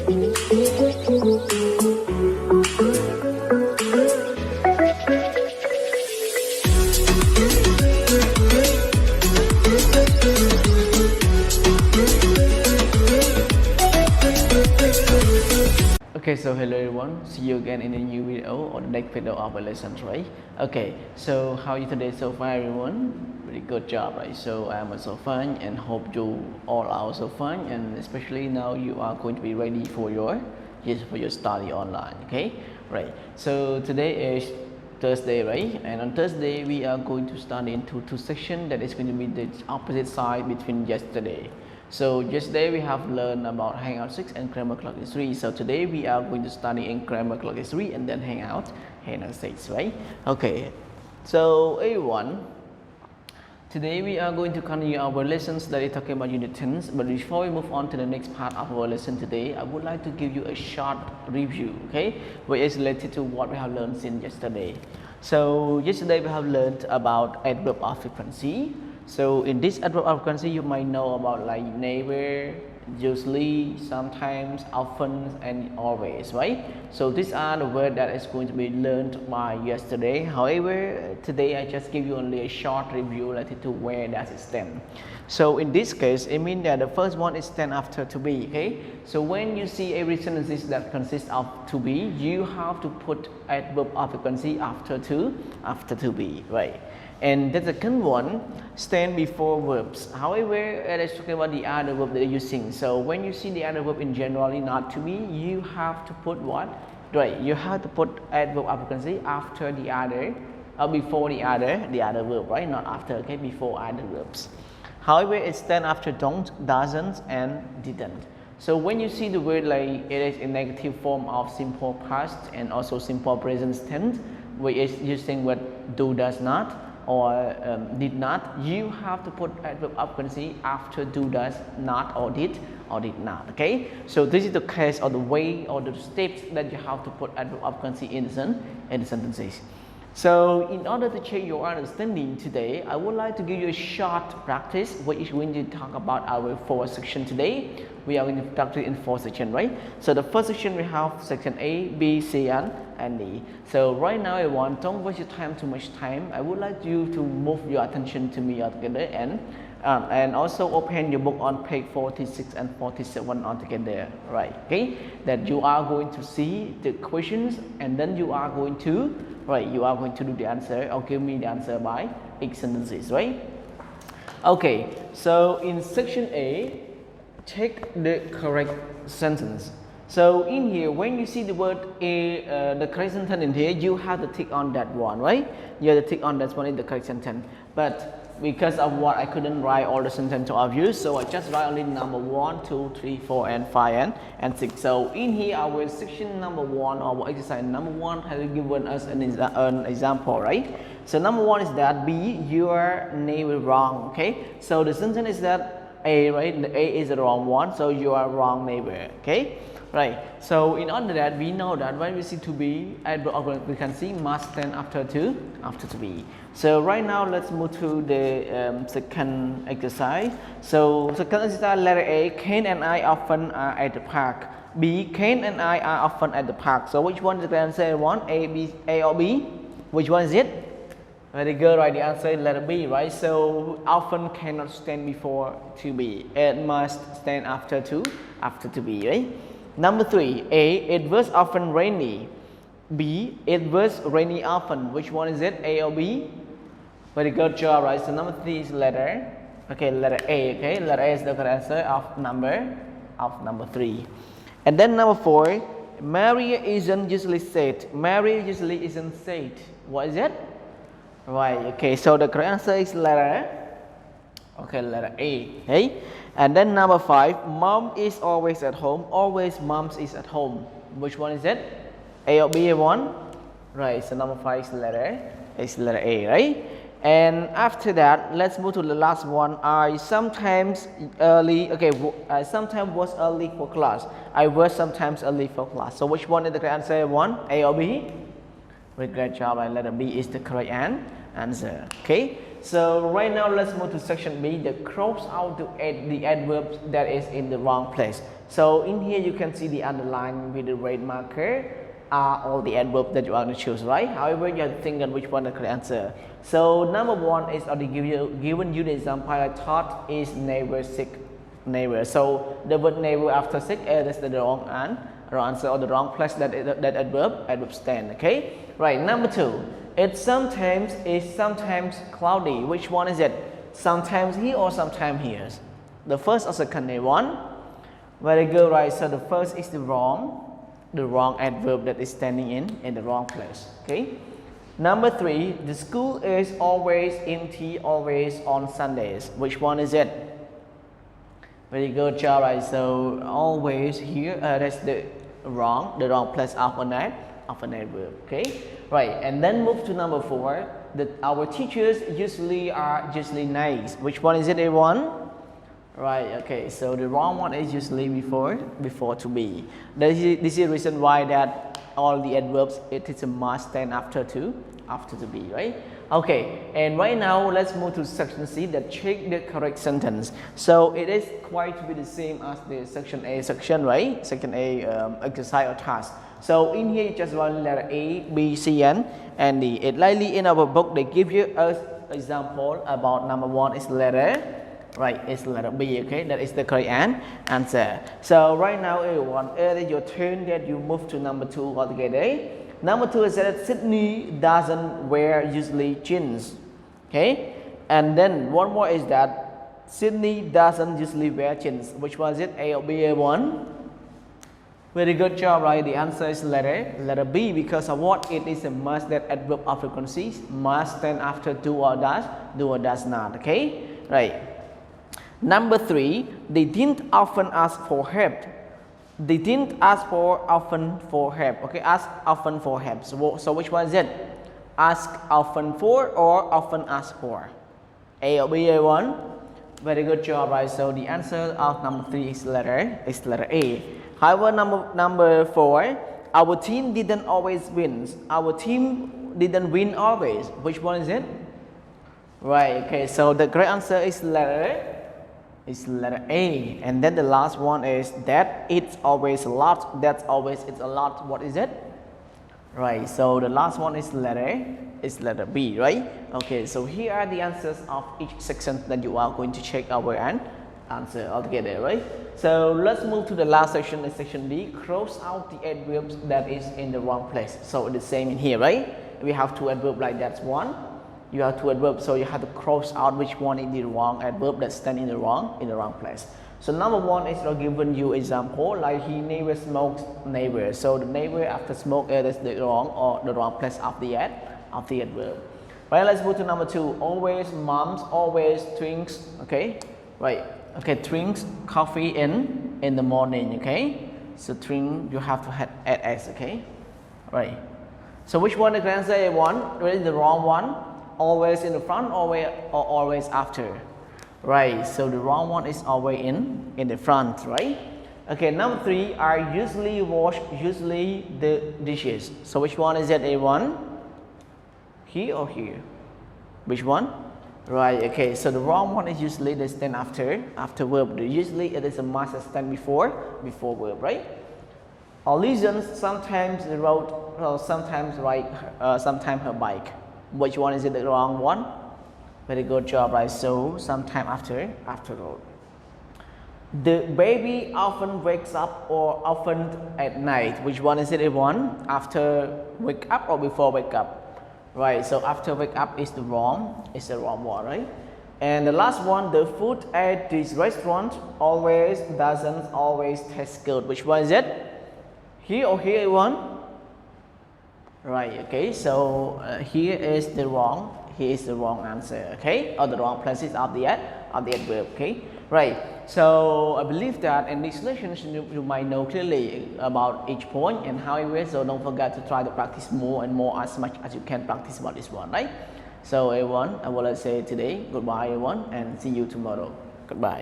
Okay, so hello everyone, see you again in a new video or the next video of our lesson, right? Okay, so how are you today so far everyone? Really good job, right? So I'm so fine and hope you all are so fine, and especially now you are going to be ready for your study online, okay? Right, so today is Thursday, right? And on Thursday we are going to study into two sections that is going to be the opposite side between yesterday. So yesterday we have learned about Hangout 6 and Grammar Clock 3. So today we are going to study in Grammar Clock 3 and then Hangout 6, right? Okay. So everyone, today we are going to continue our lessons that is talking about Unit 10. But before we move on to the next part of our lesson today, I would like to give you a short review, okay, which is related to what we have learned since yesterday. So yesterday we have learned about adverb of frequency. So in this adverb of frequency, you might know about like never, usually, sometimes, often, and always, right? So these are the words that is going to be learned by yesterday. However, today I just give you only a short review related to where does it stand. So in this case, it means that the first one is stand after to be, okay? So when you see every sentence that consists of to be, you have to put adverb of frequency after to be, right? And the second one stand before verbs. However, it is talking about the other verb that you're using. So when you see the other verb in generally not to be, you have to put what? Right, you have to put adverb of frequency after the other, or before the other verb, right? Not after, okay? Before other verbs. However, it stands after don't, doesn't, and didn't. So when you see the word like it is in negative form of simple past and also simple present tense, which is using what do, does not, or did not, you have to put adverb of frequency after do, does not, or did not, okay? So this is the case or the way or the steps that you have to put adverb of frequency in the sentences. So in order to check your understanding today, I would like to give you a short practice which is going to talk about our 4 sections today. We are going to practice in 4 sections, right? So the first section we have section A, B, C, and D. So right now everyone, don't waste your time too much time. I would like you to move your attention to me altogether and also open your book on page 46 and 47 altogether, right? Okay, that you are going to see the questions and then you are going to do the answer or give me the answer by each sentences, right? Okay, so in section A, take the correct sentence. So in here, when you see the word A, the correct sentence in here, you have to tick on that one, right? You have to tick on that one in the correct sentence. But because of what, I couldn't write all the sentences of you, so I just write only number 1, 2, 3, 4, and 5, and 6. So in here, our section number 1 or our exercise number 1 has given us an example, right? So number 1 is that B, you are never wrong, okay? So the sentence is that A, right? The A is the wrong one, so you are wrong neighbor, okay? Right, so in order that we know that when we see to be, we can see must stand after to be. So right now let's move to the second exercise. So second exercise, letter A, Ken and I often are at the park. B, Ken and I are often at the park. So which one is the answer? One, A or B? Which one is it? Very good, right? The answer is letter B, right? So often cannot stand before to be. It must stand after to be, right? Number 3, A, it was often rainy. B, it was rainy often. Which one is it? A or B? Very good job, right? So number 3 is letter A, okay? Letter A is the correct answer of number 3. And then number 4, Mary isn't usually said. Mary usually isn't said. What is it? Right, okay, so the correct answer is letter A, okay? And then number 5, mom is always at home. Always moms is at home. Which one is it? A or B, one? Right, so number 5 is letter A, right? And after that, let's move to the last one. I sometimes early, okay, I sometimes was early for class. I was sometimes early for class. So which one is the correct answer? One, A or B? Very great job, and letter B is the correct answer, okay? So right now let's move to section B, the cross out the adverbs that is in the wrong place. So in here you can see the underline with the red marker are all the adverbs that you are going to choose, right? However, you have to think on which one the correct answer. So number one is already given you the example. I thought is neighbor sick, neighbor. So the word neighbor after sick is the wrong answer or the wrong place that adverb stand. Okay, right. Number two, it sometimes is sometimes cloudy. Which one is it? Sometimes here or sometimes here? The first or second one? Very good, right? So the first is the wrong adverb that is standing in the wrong place. Okay. Number three, the school is always empty, always on Sundays. Which one is it? Very good job, right? So always here, that's the wrong place of an adverb. Okay, right. And then move to number four. That our teachers are usually nice. Which one is it? A1. Right, okay, so the wrong one is usually before to be. This is the reason why that all the adverbs it is a must stand after to be, right? Okay, and right now let's move to section C that check the correct sentence. So it is quite to be the same as the section A section, right? Section A exercise or task. So in here you just want letter A, B, C, and D. It likely in our book they give you an example about number one is letter. Right, it's letter B, okay? That is the correct answer. So right now, everyone, it is your turn that you move to number two altogether. Number two is that Sydney doesn't wear usually jeans, okay? And then one more is that Sydney doesn't usually wear jeans. Which was it? A or B, A1? Very good job, right? The answer is letter B because of what? It is a must that adverb of frequency must stand after do or does not, okay? Right. Number three, they didn't often ask for help. They didn't ask often for help. Okay, ask often for help. So which one is it? Ask often for or often ask for? A or B, A1? Very good job, right? So the answer of number three is letter A. However, number four, our team didn't always win. Our team didn't win always. Which one is it? Right. Okay. So the correct answer is letter A, and then the last one is that it's always a lot. That's always it's a lot. What is it? Right. So the last one is letter B, right? Okay. So here are the answers of each section that you are going to check our answer altogether, right? So let's move to the last section, section D. Cross out the adverbs that is in the wrong place. So the same in here, right? We have two adverbs like that's one. You have two adverbs, so you have to cross out which one is the wrong adverb that stand in the wrong place. So number one is given you example like he never smokes neighbor. So the neighbor after smoke is the wrong place of the adverb. Right, let's move to number two. Always moms always drinks. Okay, right. Okay, drinks coffee in the morning. Okay, so drink you have to add s. Okay, right. So which one is the answer? A1. What is the wrong one? Always in the front or always after? Right, so the wrong one is always in the front, right? Okay, number three are usually wash the dishes. So which one is that? A1? Here or here? Which one? Right, okay, so the wrong one is usually they stand after verb. Usually it is a must stand before verb, right? Or listens sometimes the road, sometimes ride, sometimes her bike. Which one is it the wrong one? Very good job, right? So sometime after road. The baby often wakes up or often at night. Which one is it? A1? After wake up or before wake up? Right. So after wake up is the wrong one, right? And the last one, the food at this restaurant doesn't always taste good. Which one is it? Here or here? A1? Right, okay, so here is the wrong answer, okay, or the wrong places of the adverb, okay, right. So I believe that in this lesson you might know clearly about each point and how it works. So don't forget to try to practice more and more as much as you can practice about this one, right? So everyone, I will say today goodbye everyone and see you tomorrow. Goodbye.